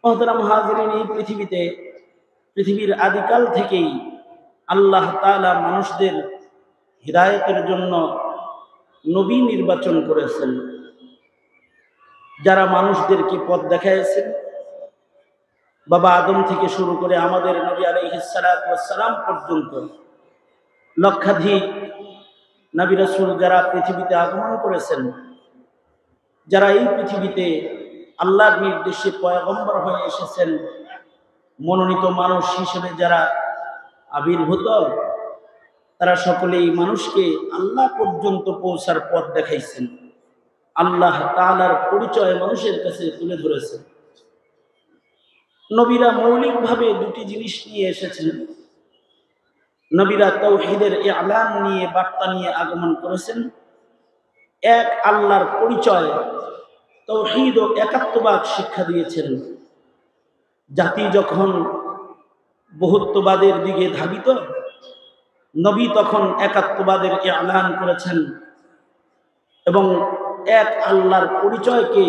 মুহতারাম হাজিরিন, এই পৃথিবীর আদিকাল থেকেই আল্লাহ তাআলা মানুষদের হিদায়াতের জন্য নবী নির্বাচন করেছেন, যারা মানুষদেরকে পথ দেখাইছেন। বাবা আদম থেকে শুরু করে আমাদের নবী আলাইহিস সালাতু ওয়াস সালাম পর্যন্ত লক্ষাধিক নবী রাসূল যারা পৃথিবীতে আগমন করেছেন, যারা এই পৃথিবীতে আল্লাহর নির্দেশে পয়গম্বর হয়ে এসেছেন, মনোনীত মানুষ হিসেবে যারা আবির্ভূত, তারা সকলেই মানুষকে আল্লাহ পর্যন্ত পৌঁছার পথ দেখাইছেন, আল্লাহ তাআলার পরিচয় মানুষের কাছে তুলে ধরেছেন। নবীরা মৌলিকভাবে দুটি জিনিস নিয়ে এসেছেন। নবীরা তাওহীদের ইলান নিয়ে, বার্তা নিয়ে আগমন করেছেন। এক আল্লাহর পরিচয়, তাওহীদ ও একাত্মবাদ শিক্ষা দিয়েছেন। জাতি যখন বহুত্ববাদের দিকে ধাবিত, নবী তখন একাত্মবাদের ইলান করেছেন এবং এক আল্লাহর পরিচয়কে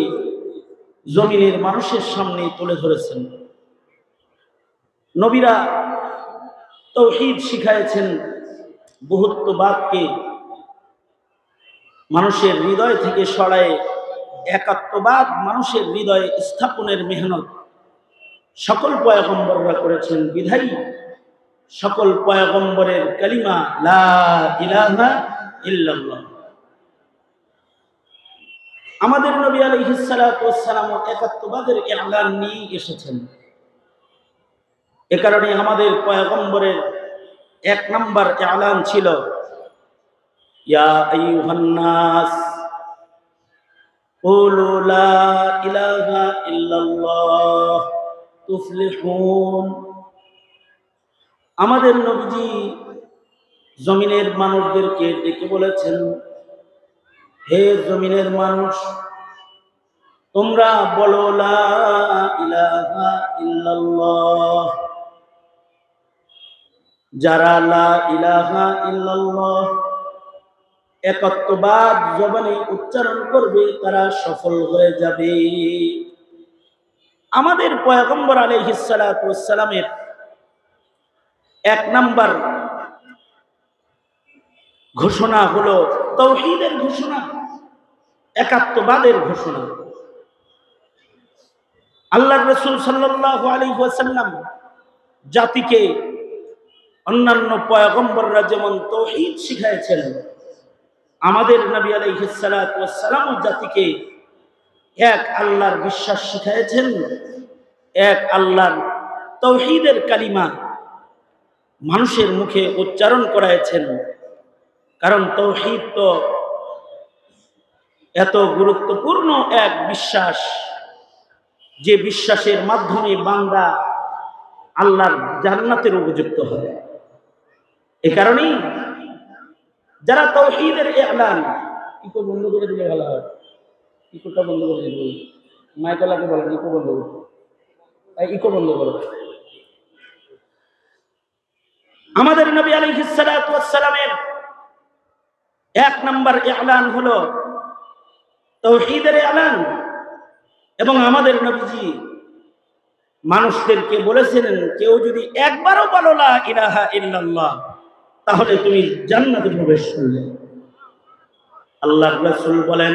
জমিনের মানুষের সামনে তুলে ধরেছেন। নবীরা তাওহীদ শিখাইছেন, বহুত্ববাদকে মানুষের হৃদয় থেকে সরায়ে একাত্মবাদ মানুষের হৃদয়ে স্থাপনের মেহনত সকল পয়গম্বররা করেছেন। বিধায়ী সকল পয়গম্বরের কালিমা লা ইলাহা ইল্লাল্লাহ। আমাদের নবী আলাইহিস সালাতু ওয়াস সালাম একাত্মবাদের ইলান নিয়ে এসেছেন। এ কারণে আমাদের পয়গম্বরের এক নাম্বার ইলান ছিল, ইয়া আইয়ুহান নাস কুলু লা ইলাহা ইল্লাল্লাহ তুফলিহুন। আমাদের নবীজি জমিনের মানুষদেরকে ডেকে বলেছেন, হে জমিনের মানুষ, তোমরা বলো লা ইলাহা ইল্লাল্লাহ। যারা লা ইলাহা ইল্লাল্লাহ একাত্মবাদ জবানে উচ্চারণ করবে, তারা সফল হয়ে যাবে। আমাদের পয়গম্বর আলাইহিস সালাতু ওয়াস সালামের এক নাম্বার ঘোষণা হলো তাওহীদের ঘোষণা, একাত্মবাদের ঘোষণা। আল্লাহর রাসূল সাল্লাল্লাহু আলাইহি ওয়াসাল্লাম জাতিকে অন্যান্য পয়গম্বররা যেমন তাওহীদ শিখিয়েছেন, আমাদের নবী আলাইহিস সালাতু ওয়াস সালাম জাতিকে এক আল্লাহর বিশ্বাস শিখিয়েছেন, এক আল্লাহর তাওহীদের কালিমা মানুষের মুখে উচ্চারণ করাইছেন। কারণ তাওহীদ তো এত গুরুত্বপূর্ণ এক বিশ্বাস, যে বিশ্বাসের মাধ্যমে বান্দা আল্লাহর জান্নাতের উপযুক্ত হয়। এ কারণেই যারা তাওহীদের ইলান, ইকো বন্ধ করে দিলে ভালো হয়, ইকোটা বন্ধ করে দিলে, মাইকলাকে বলেন ইকো বন্ধ করতে, ইকো বন্ধ করো। আমাদের নবী আলাইহিস সালাতু ওয়াস সালামের এক নাম্বার ইলান হলো তাওহীদের ইলান। এবং আমাদের নবীজি মানুষদেরকে বলেছিলেন, কেউ যদি একবারও বলো লা ইলাহা ইল্লাল্লাহ, তাহলে তুমি জান্নাতে প্রবেশ করলে। আল্লাহর রাসূল বলেন,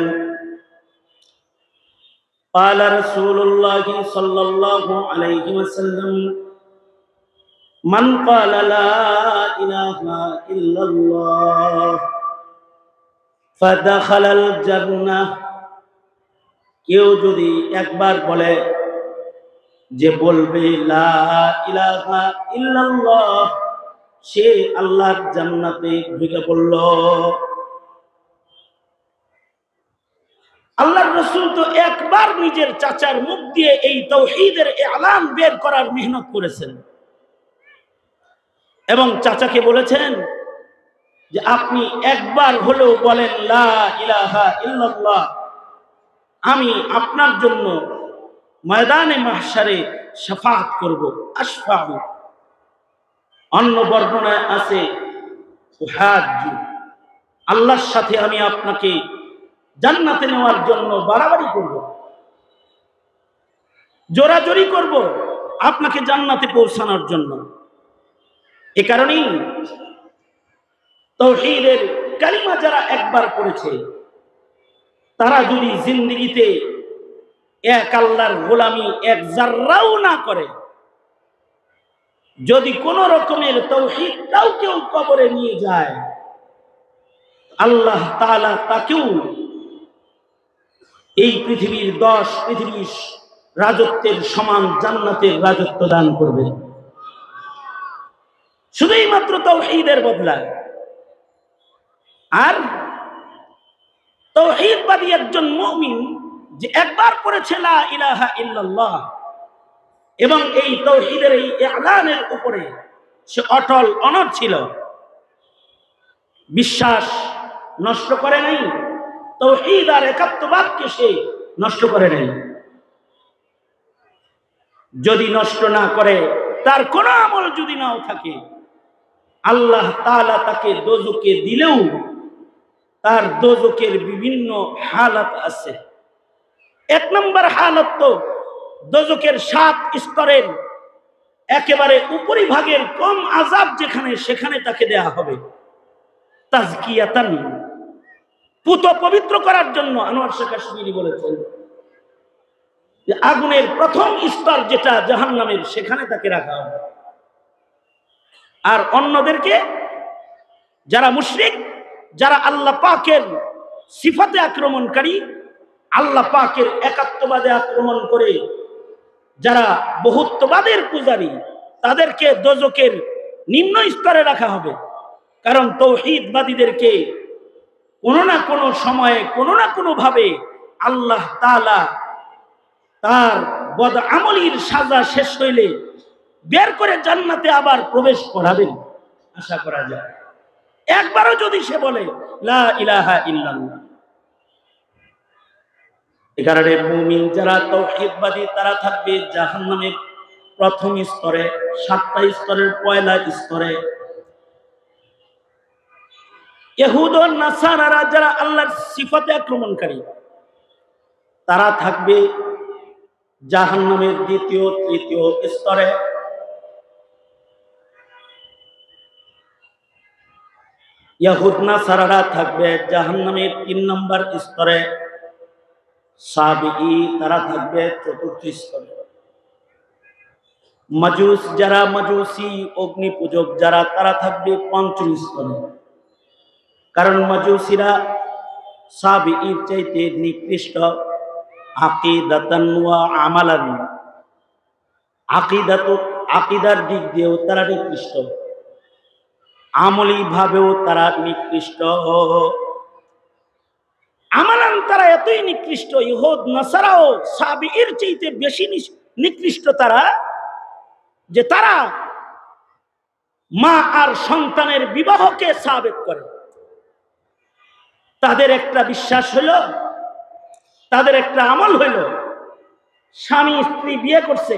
قال رسول الله صلى الله عليه وسلم من قال لا إله إلا الله فدخل الجنة। কেউ যদি একবার বলে, যে বলবে লা ইলাহা ইল্লাল্লাহ, সে আল্লাহর জান্নাতে ঢুকে পড়ল। আল্লাহর রাসূল তো একবার নিজের চাচার মুখ দিয়ে এই তাওহীদের ইলান বের করার মেহনত করেছেন এবং চাচাকে বলেছেন যে আপনি একবার হলেও বলেন লা ইলাহা ইল্লাল্লাহ, আমি আপনার জন্য ময়দানে মাহশারে শাফাআত করব, আশফাউ। অন্য বর্ণনায় আছে উহাজ্জু, আল্লাহর সাথে আমি আপনাকে জান্নাতে নেওয়ার জন্য বাড়াবাড়ি করব। জোরাজোরি করব আপনাকে জান্নাতে পৌঁছানোর জন্য। এ কারণেই তাওহীদের কালিমা যারা একবার পড়েছে তারা যদি জিন্দেগিতে এক আল্লাহর গোলামি এক জাররাও না করে, যদি কোন রকমের তাওহীদটাও কেউ কবরে নিয়ে যায়, আল্লাহ তাআলা তাকেও এই পৃথিবীর 10 পৃথিবীর রাজত্বের সমান জান্নাতের রাজত্ব দান করবে, শুধুই মাত্র তাওহীদের বদলায়। আর তাওহীদবাদী একজন মুমিন যে একবার পড়েছে লা ইলাহা ইল্লাল্লাহ এবং এই তাওহীদের এই ইলানের উপরে সে অটল অনড় ছিল, বিশ্বাস নষ্ট করে নাই, তাওহীদ আর একাত্মবাদকে সে নষ্ট করে নাই। যদি নষ্ট না করে, তার কোন আমল যদি নাও থাকে, আল্লাহ তাআলা তাকে দোজখে দিলেও তার দোজখের বিভিন্ন হালাত আছে। এক নম্বর হালত তো দোজখের 7 স্তরের একেবারে উপরিভাগের কম আযাব যেখানে, সেখানে তাকে দেয়া হবে তাজকিয়াতান, পুত পবিত্র করার জন্য। আনোয়ার শাহ কাশ্মীরি বলেছেন যে আগুনের প্রথম স্তর যেটা জাহান্নামের, সেখানে তাকে রাখা হবে। আর অন্যদেরকে, যারা মুশরিক, যারা আল্লাহ পাকের সিফাতে আক্রমণকারী, আল্লাহ পাকের একাত্মবাদে আক্রমণ করে যারা বহুত্ববাদের পূজারী, তাদেরকে দোজখের নিম্ন স্তরে রাখা হবে। কারণ তাওহীদবাদীদেরকে কোনো না কোনো সময়ে, কোনো না কোনো ভাবে আল্লাহ তাআলা তার বদআমলির সাজা শেষ হইলে বের করে জান্নাতে আবার প্রবেশ করাবেন, আশা করা যায়। একবারও যদি সে বলে লা ইলাহা ইল্লাল্লাহ। এ কারণে মুমিন যারা তাওহীদবাদী তারা থাকবে জাহান্নামের প্রথম স্তরে, 7টা স্তরের পয়লা স্তরে। ইহুদ ও নাসারারা যারা আল্লাহর সিফাতে আক্রমণকারী, তারা থাকবে জাহান্নামের দ্বিতীয় তৃতীয় স্তরে। ইহুদ নাসারারা থাকবে জাহান্নামের 3 নম্বর স্তরে। সাবিঈ তারা থাকবে 4র্থ স্তরে। মাজুস যারা, মাজুসি অগ্নি পূজক যারা, তারা থাকবে 5ম স্তরে। কারণ মাজুসিরা সাবিঈর চাইতে নিকৃষ্ট আকীদাতান ওয়া আমালান, আকীদার দিক দিয়েও তারা নিকৃষ্ট, আমলি ভাবেও তারা নিকৃষ্ট, আমালান তারা এতই নিকৃষ্ট। ইহুদ নাসারাও সাবিঈর চাইতে বেশি নিকৃষ্ট তারা, যে তারা মা আর সন্তানের বিবাহকে সাবেক করে। তাদের একটা বিশ্বাস হইল, তাদের একটা আমল হইল, স্বামী স্ত্রী বিয়ে করছে,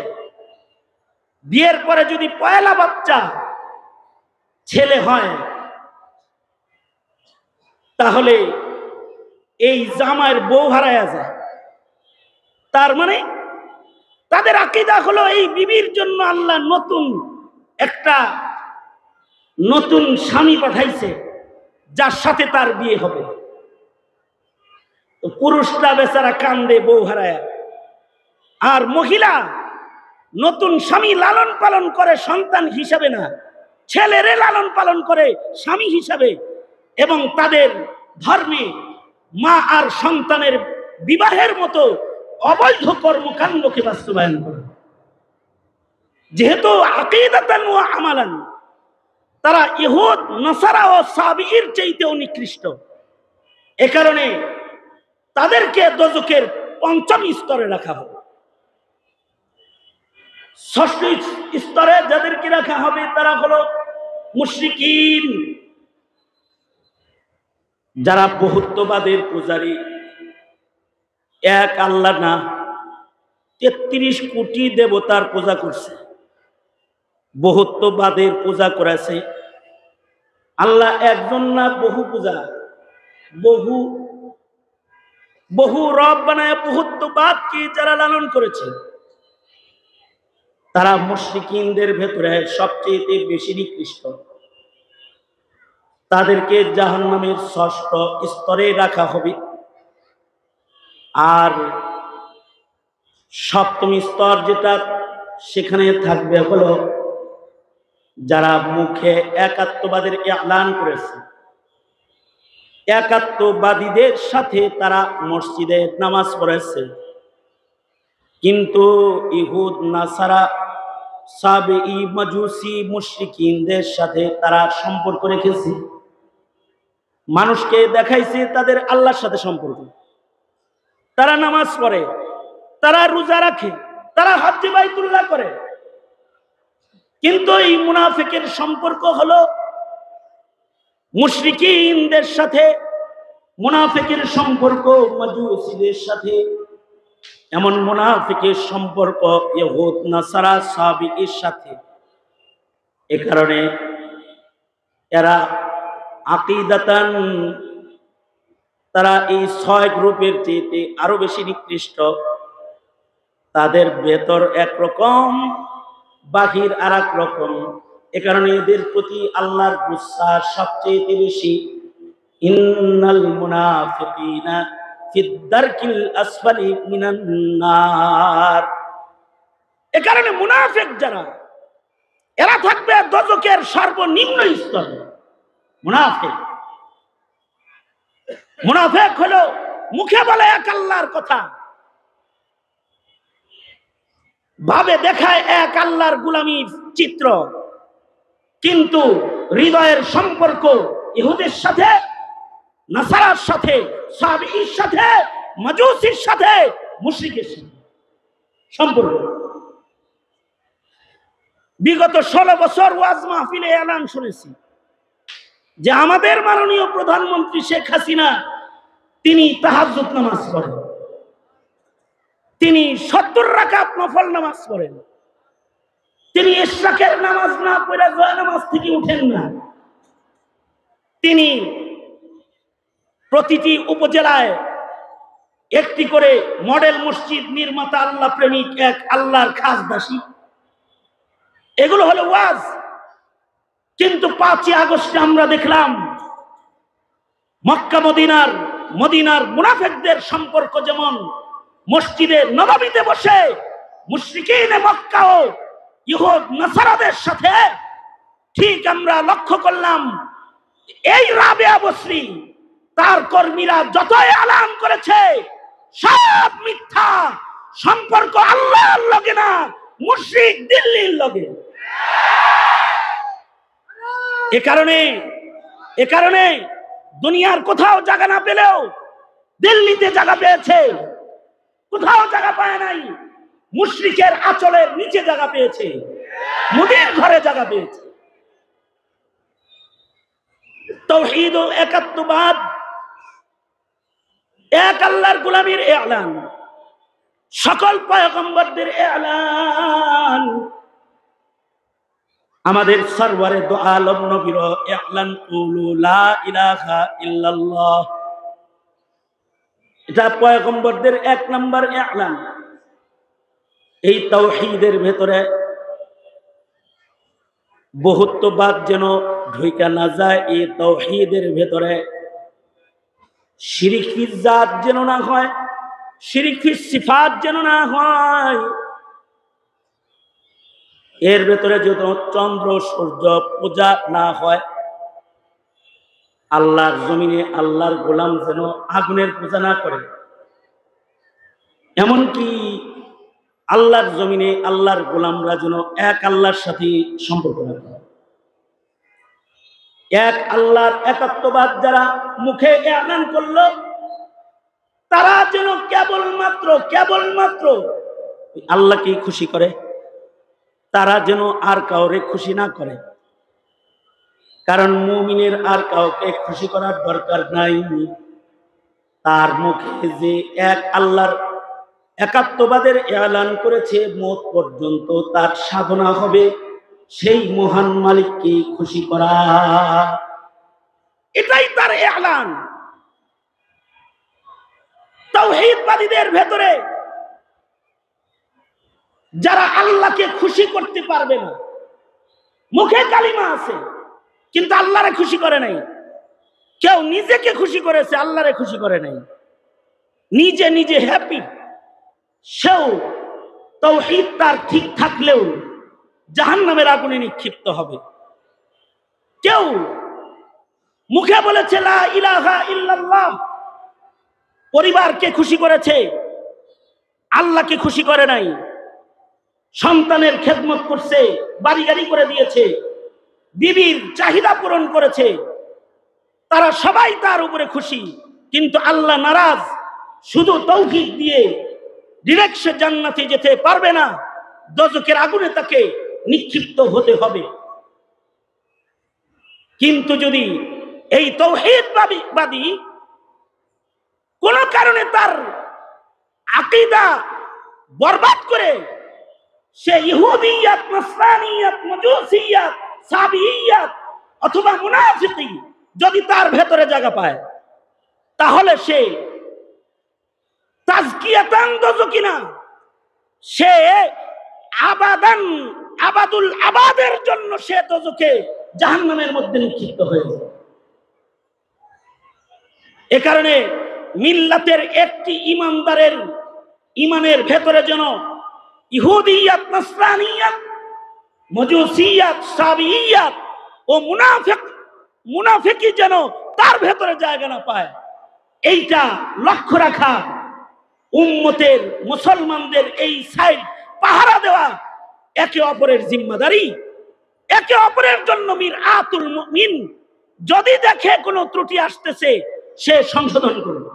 বিয়ের পরে যদি পয়লা বাচ্চা ছেলে হয়, তাহলে এই জামাইয়ের বউ হারায়া যায়। তার মানে তাদের আকীদা হলো এই বিবির জন্য আল্লাহ নতুন স্বামী পাঠাইছে, যার সাথে তার বিয়ে হবে। তো পুরুষটা বেচারা কান্দে বউ হারায়া, আর মহিলা নতুন স্বামী লালন পালন করে সন্তান হিসাবে না, ছেলেরে লালন পালন করে স্বামী হিসাবে, এবং তাদের ধর্মে মা আর সন্তানের বিবাহের মতো অবৈধ কর্মকাণ্ডকে বাস্তবায়ন করে। যেহেতু আকীদাতান ওয়া আমালান তারা ইহুদ নাসারা ও সাবিঈর চাইতেও নিকৃষ্ট, এ কারণে তাদেরকে দোজখের 5ম স্তরে রাখা হবে। 6ষ্ঠ স্তরে যাদেরকে রাখা হবে তারা হলো মুশরিকিন, যারা বহুত্ববাদের পূজারী, এক আল্লাহ না 33 কোটি দেবতার পূজা করছে, বহুত্ববাদের পূজা করেছে। আল্লাহ একজন না, বহু পূজা, বহু রব বানায় বহুত্ববাদকে যারা লালন করেছে, তারা মুশরিকিনদের ভেতরে সবচেয়ে বেশি নিকৃষ্ট। তাদেরকে জাহান্নামের ষষ্ঠ স্তরে রাখা হবে। আর সপ্তম স্তর যেটা, সেখানে থাকবে হলো যারা মুখে একাত্মবাদের এলান করেছে, একাত্মবাদীদের সাথে তারা মসজিদে নামাজ পড়েছে, কিন্তু ইহুদ নাসারা সাবেঈ মাজুসি মুশরিকিনদের সাথে তারা সম্পর্ক রেখেছে। মানুষকে দেখাইছে তাদের আল্লাহর সাথে সম্পর্ক। তারা নামাজ পড়ে, তারা রোজা রাখে, তারা হজ্জে বাইতুল্লাহ করে, কিন্তু এই মুনাফিকের সম্পর্ক হলো মুশরিকিনদের সাথে, মুনাফিকের সম্পর্ক মাজুসিদের সাথে। এমন মুনাফিকের সম্পর্ক ইহুদ নাসারা সাবিঈর সাথে। এ কারণে এরা আকীদাতান, তারা এই 6 গ্রুপের চেয়ে আরো বেশি নিকৃষ্ট। তাদের ভেতর একরকম, বাহির আর এক রকম। এ কারণে এদের প্রতি আল্লাহর গুসা সবচেয়ে বেশি। ইন্নাল মুনাফিকিনা ফিদ দারকিল আসফালি মিনান নার। এ কারণে মুনাফিক যারা, এরা থাকবে দোজখের সর্বনিম্ন স্তরে। মুনাফিক মুনাফিক হলো মুখে বলে এক আল্লাহর কথা, ভাবে দেখায় এক আল্লাহর গোলামীর চিত্র, কিন্তু হৃদয়ের সম্পর্ক ইহুদের সাথে, নাসারার সাথে, সাবিঈর সাথে, মাজুসির সাথে, মুশরিকের সাথে সম্পর্ক। বিগত 16 বছর ওয়াজ মাহফিলে এলান শুনেছি যে আমাদের মাননীয় প্রধানমন্ত্রী শেখ হাসিনা তিনি তাহাজ্জুদ নামাজ পড়েন, তিনি 70 রাকাত নফল নামাজ পড়েন, তিনি ইশরাকের নামাজ না পড়ে জয় নামাজ থেকে উঠেন না, তিনি প্রতিটি উপজেলায় একটি করে মডেল মসজিদ নির্মাতা, আল্লাহ প্রেমিক এক আল্লাহর খাস দাসী। এগুলো হলো ওয়াজ। কিন্তু 5ই আগস্টে আমরা দেখলাম মক্কা মদিনার মুনাফিকদের সম্পর্ক যেমন মসজিদে নববীতে বসে মুশরিকিনে মক্কা ও ইহুদ নাসারাদের সাথে, ঠিক আমরা লক্ষ্য করলাম এই রাবেয়া বসরি তার কর্মীরা যতই আলান করেছে সব মিথ্যা, সম্পর্ক আল্লাহর লগে না, মুশরিক দিল্লির লগে। এ কারণে দুনিয়ার কোথাও জায়গা না পেলেও দিল্লিতে জায়গা পেয়েছে, কোথাও জায়গা পায় নাই। মুশরিকের আঁচলের নিচে জায়গা পেয়েছে, মুদির ঘরে জায়গা পেয়েছে। তাওহীদ ও একাত্মবাদ, এক আল্লাহর গোলামীর এলান, সকল পয়গম্বরদের এলান, আমাদের সরওয়ারে দো আলম নবীর এলান, কুলু লা ইলাহা ইল্লাল্লাহ। এটা পয়গম্বরদের 1 নম্বর এলান। এই তাওহীদের ভেতরে বহুত্ববাদ যেন ঢুইকা না যায়, এই তাওহীদের ভেতরে শিরিক ফির জাত যেন না হয়, শিরিক ফির সিফাত যেন না হয়। এর ভেতরে যত চন্দ্র সূর্য পূজা না হয়, আল্লাহর জমিনে আল্লাহর গোলাম যেন আগুনের পূজা না করে, এমনকি আল্লাহর জমিনে আল্লাহর গোলামরা যেন এক আল্লাহর সাথে সম্পর্ক রাখে। এক আল্লাহর একাত্মবাদ যারা মুখে এলান করলো, তারা যেন কেবলমাত্র আল্লাহকে খুশি করে, তারা যেন আর কাউরে খুশি না করে। কারণ মুমিনের আর কাউকে খুশি করার দরকার নাই। তার মুখে যে এক আল্লাহর একাত্মবাদের এলান করেছে, মওত পর্যন্ত তার সাধনা হবে সেই মহান মালিককে খুশি করা। এটাই তার এলান। তাওহীদবাদীদের ভেতরে যারা আল্লাহকে খুশি করতে পারবে না, মুখে কালিমা আছে কিন্তু আল্লাহরে খুশি করে নাই। কেউ নিজেকে খুশি করেছে, আল্লাহরে খুশি করে নাই। নিজে নিজে হ্যাপি, সেও তাওহীদ তার ঠিক থাকলেও জাহান্নামের আগুনে নিক্ষিপ্ত হবে। কেউ মুখে বলেছে লা ইলাহা ইল্লাল্লাহ, পরিবারকে খুশি করেছে, আল্লাহকে খুশি করে নাই। সন্তানের খেদমত করছে, বাড়ি গাড়ি করে দিয়েছে, বিবির চাহিদা পূরণ করেছে, তারা সবাই তার উপরে খুশি, কিন্তু আল্লাহ নারাজ। শুধু তাওহীদ দিয়ে ডিরেক্ট সে জান্নাতে যেতে পারবে না, দোজখের আগুনে তাকে নিক্ষিপ্ত হতে হবে। কিন্তু যদি এই তাওহীদবাদী কোন কারণে তার আকীদা বরবাদ করে সে ইহুদিয়াত, নাসরানিয়াত, মাজুসিয়াত, সাবিইয়াত অথবা মুনাফিকি যদি তার ভেতরে জায়গা পায়, তাহলে সে তাজকিয়াতান দোজখী না, সে আবাদান আবাদুল আবাদের জন্য সে দোজখে জাহান্নামের মধ্যে নিক্ষিপ্ত হয়ে যায়। এ কারণে মিল্লাতের একটি ইমানদারের ইমানের ভেতরে যেন ইহুদিয়াত, নাসরানিয়াত, মাজুসিয়াত, সাবিইয়াত ও মুনাফিকি যেন তার ভেতরে জায়গা না পায়, এইটা লক্ষ্য রাখা উম্মতের মুসলমানদের এই সাইড পাহারা দেওয়া একে অপরের জিম্মাদারি। একে অপরের জন্য মিরআতুল মুমিন, যদি দেখে কোনো ত্রুটি আসতেছে সে সংশোধন করবে।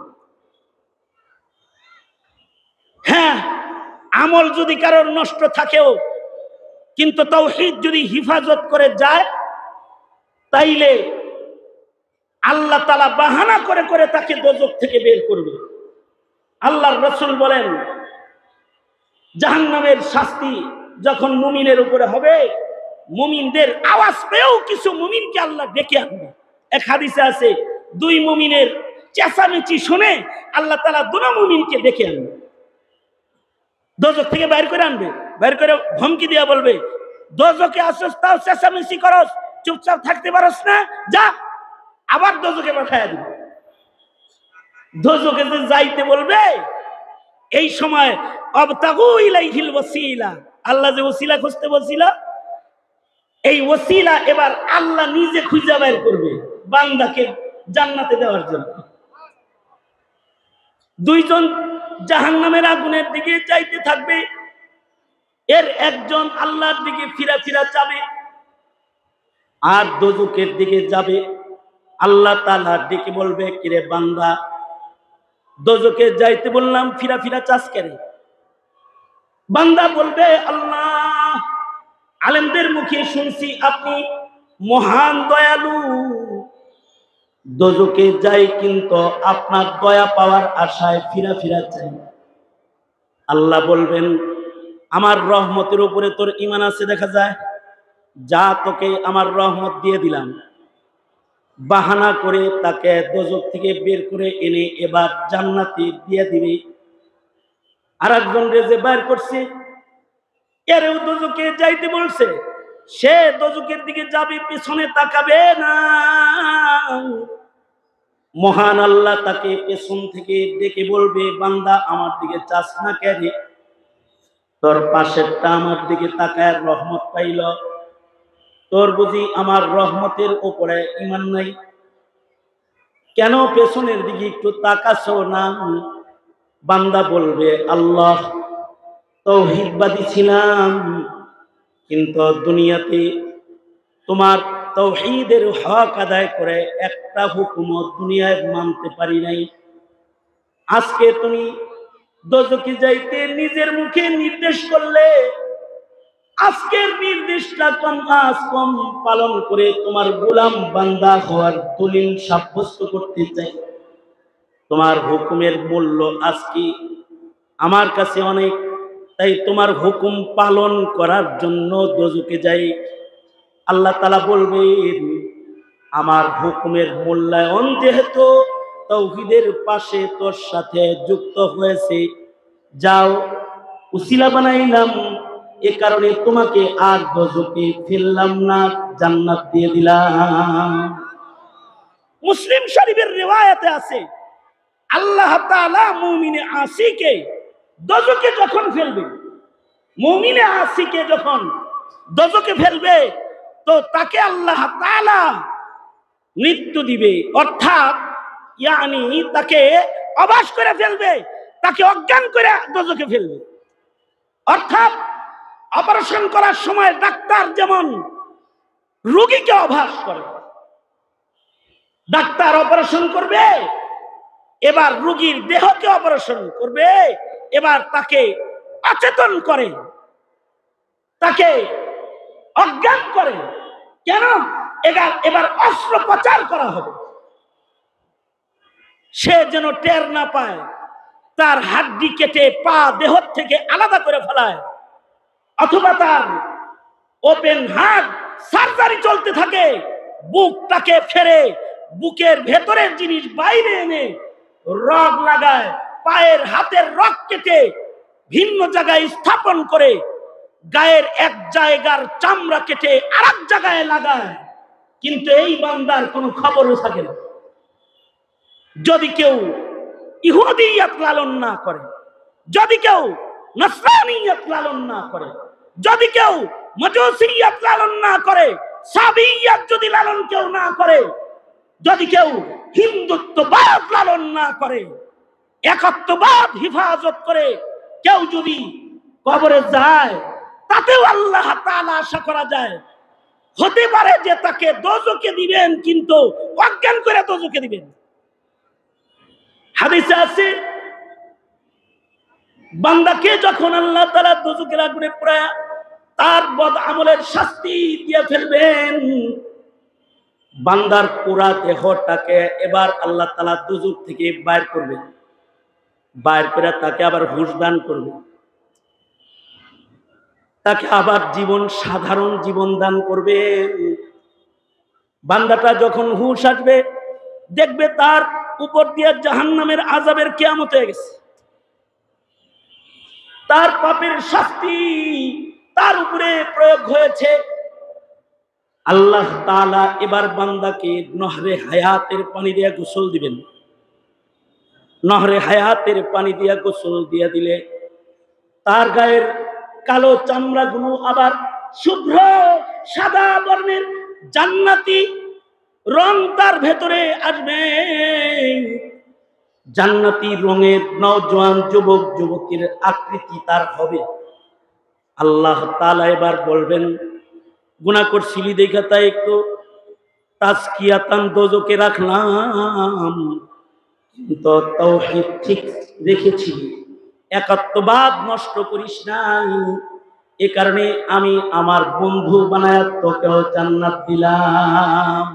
হ্যাঁ, আমল যদি কারোর নষ্ট থাকেও কিন্তু তাওহীদ যদি হিফাজত করে যায়, তাইলে আল্লাহ তাআলা বাহানা করে করে তাকে দোজখ থেকে বের করবে। আল্লাহর রাসূল বলেন, জাহান্নামের শাস্তি যখন মুমিনের উপরে হবে, মুমিনদের আওয়াজ পেয়েও কিছু মুমিনকে আল্লাহ ডেকে আনবে। এক হাদিসে আছে, দুই মুমিনের চেঁচামেচি শুনে আল্লাহ তাআলা দুটো মুমিনকে ডেকে আনবে, দোজখ থেকে বাইর করে আনবে। বাইর করে ধমকি দিয়া বলবে, দোজখে আসছ তাও চেঁচামেচি করস, চুপচাপ থাকতে পারস না, যা। আবার দোজখে পাঠায়া দিবে। দোজখে যে যাইতে বলবে, এই সময় আবতাগু ইলাইহিল ওয়াসিলা, আল্লাহ যে ওসিলা খুঁজতে বলছিল, এই ওসিলা এবার আল্লাহ নিজে খুঁজে বের করবে বান্দাকে জান্নাতে দেওয়ার জন্য। দুইজন জাহান্নামের আগুনের দিকে যাইতে থাকবে, এর একজন আল্লাহর দিকে ফিরা ফিরা যাবে আর দোজখের দিকে যাবে। আল্লাহ তাআলা ডেকে বলবে, কিরে বান্দা, দোজখে যাইতে বললাম, ফিরা ফিরা চাস কেন? বান্দা বলবে, আল্লাহ, আলেমদের মুখে শুনছি আপনি মহান দয়ালু, দোজখে যাই কিন্তু আপনার দয়া পাওয়ার আশায় ফিরা ফিরা চাই। আল্লাহ বলবেন, আমার রহমতের উপরে তোর ঈমান আছে দেখা যায়, যা তোকে আমার রহমত দিয়ে দিলাম। বাহানা করে তাকে দোজখ থেকে বের করে এনে এবার জান্নাতে দিয়ে দিবে। আর একজন রেজে বাইর করছে, এরও দোজখে যাইতে বলছে, সে দোজখের দিকে যাবে, পেছনে তাকাবে না। মহান আল্লাহ তাকে পেছন থেকে ডেকে বলবে, বান্দা আমার দিকে চাস না কেন? তোর পাশেরটা আমার দিকে তাকায় রহমত পাইল, তোর বুঝি আমার রহমতের উপরে ঈমান নাই? কেন পেছনের দিকে একটু তাকাছো না? বান্দা বলবে, আল্লাহ, তাওহীদবাদী ছিলাম, কিন্তু দুনিয়াতে তোমার তাওহীদের হক আদায় করে একটা হুকুমত দুনিয়ায় মানতে পারি নাই। আজকে তুমি দোজখে যাইতে নিজের মুখে নির্দেশ করলে, আজকের নির্দেশটা কম পালন করে তোমার গোলাম বান্দা হওয়ার দলিল সাব্যস্ত করতে চাই। তোমার হুকুমের মূল্য আজকে আমার কাছে অনেক, তাই তোমার হুকুম পালন করার জন্য দোজখে যাই। আল্লাহ তাআলা বলবেন, আমার হুকুমের মূল্যায়ন যেহেতু তাওহীদের পাশে তোর সাথে যুক্ত হয়েছে, যাও, উসিলা বানাইলাম, এ কারণে তোমাকে আর দোজখে ফেললাম না, জান্নাত দিয়ে দিলাম। মুসলিম শরীফের রিওয়ায়াতে আছে আল্লাহ তাআলা মুমিনে আসিকে দোজখে যখন ফেলবে, মুমিনে আসিকে যখন দোজখে ফেলবে, তো তাকে আল্লাহ তাআলা মৃত্যু দিবে, অর্থাৎ ইয়ানি তাকে অবাস করে ফেলবে, তাকে অজ্ঞান করে দোজখে ফেলবে। অর্থাৎ অপারেশন করার সময় ডাক্তার যেমন রোগীকে অবাস করে, ডাক্তার অপারেশন করবে, এবার রোগীর দেহকে অপারেশন করবে, এবার তাকে অচেতন করে, তাকে অজ্ঞান করে। কেন? এবার অস্ত্রোপচার করা হবে, সে যেন টের না পায়, তার হাড্ডি কেটে পা দেহ থেকে আলাদা করে ফেলায়, অথবা তার ওপেন হার্ট সার্জারি চলতে থাকে, বুকটাকে ফেরে বুকের ভেতরের জিনিস বাইরে এনে রগ লাগায়, পায়ের হাতের রগ কেটে ভিন্ন জায়গায় স্থাপন করে, গায়ের এক জায়গার চামড়া কেটে আরেক জায়গায় লাগায়, কিন্তু এই বান্দার কোনো খবরও থাকে না। যদি কেউ ইহুদিয়ত লালন না করে, যদি কেউ নসরানিয়ত লালন না করে, যদি কেউ মজুসিয়ত লালন না করে, সাবিয়ত যদি লালন কেউ না করে, যদি কেউ হিন্দুত্ববাদ লালন না করে, একত্ববাদ হিফাজত করে কেউ যদি কবরে যায়, তাতেও আল্লাহ তাআলা আশা করা যায় হতে পারে যে তাকে দোজখে দিবেন, কিন্তু অজ্ঞান করে দোজখে দিবেন। হাদিসে আছে বান্দাকে যখন আল্লাহ তাআলা দোজখের আগুনে পোড়ায়া তার বদ আমলের শাস্তি দিয়ে ফেলবেন, বান্দার পুরা দেহটাকে এবার আল্লাহ তাআলা দোজখ থেকে বাইর করবেন, বাইর করে তাকে আবার হুঁশ দান করবেন, তাকে আবার সাধারণ জীবন দান করবে। বান্দাটা যখন হুঁশ আসবে, দেখবে তার উপর দিয়ে জাহান্নামের আযাবের কিয়ামত হয়ে গেছে, তার পাপের শাস্তি তার উপরে প্রয়োগ হয়েছে। আল্লাহ তাআলা এবার বান্দাকে নহরে হায়াতের পানি দিয়ে গোসল দিবেন। নহরে হায়াতের পানি দিয়ে গোসল দিয়ে দিলে তার গায়ের কালো চামড়াগুলো আবার শুভ্র সাদা বর্ণের জান্নাতি রং তার ভেতরে আসবে। জান্নাতি রঙের নওজোয়ান যুবক যুবতীর আকৃতি তার হবে। আল্লাহ তাআলা এবার বলবেন, গুনাহ করছিলি দেখা তাই একটু তাজকিয়াতান দোজখে রাখলাম, কিন্তু তাওহীদ ঠিক রেখেছিলি, একাত্মবাদ নষ্ট করিস নাই, এ কারণে আমি আমার বন্ধু বানায়া তোকেও জান্নাত দিলাম।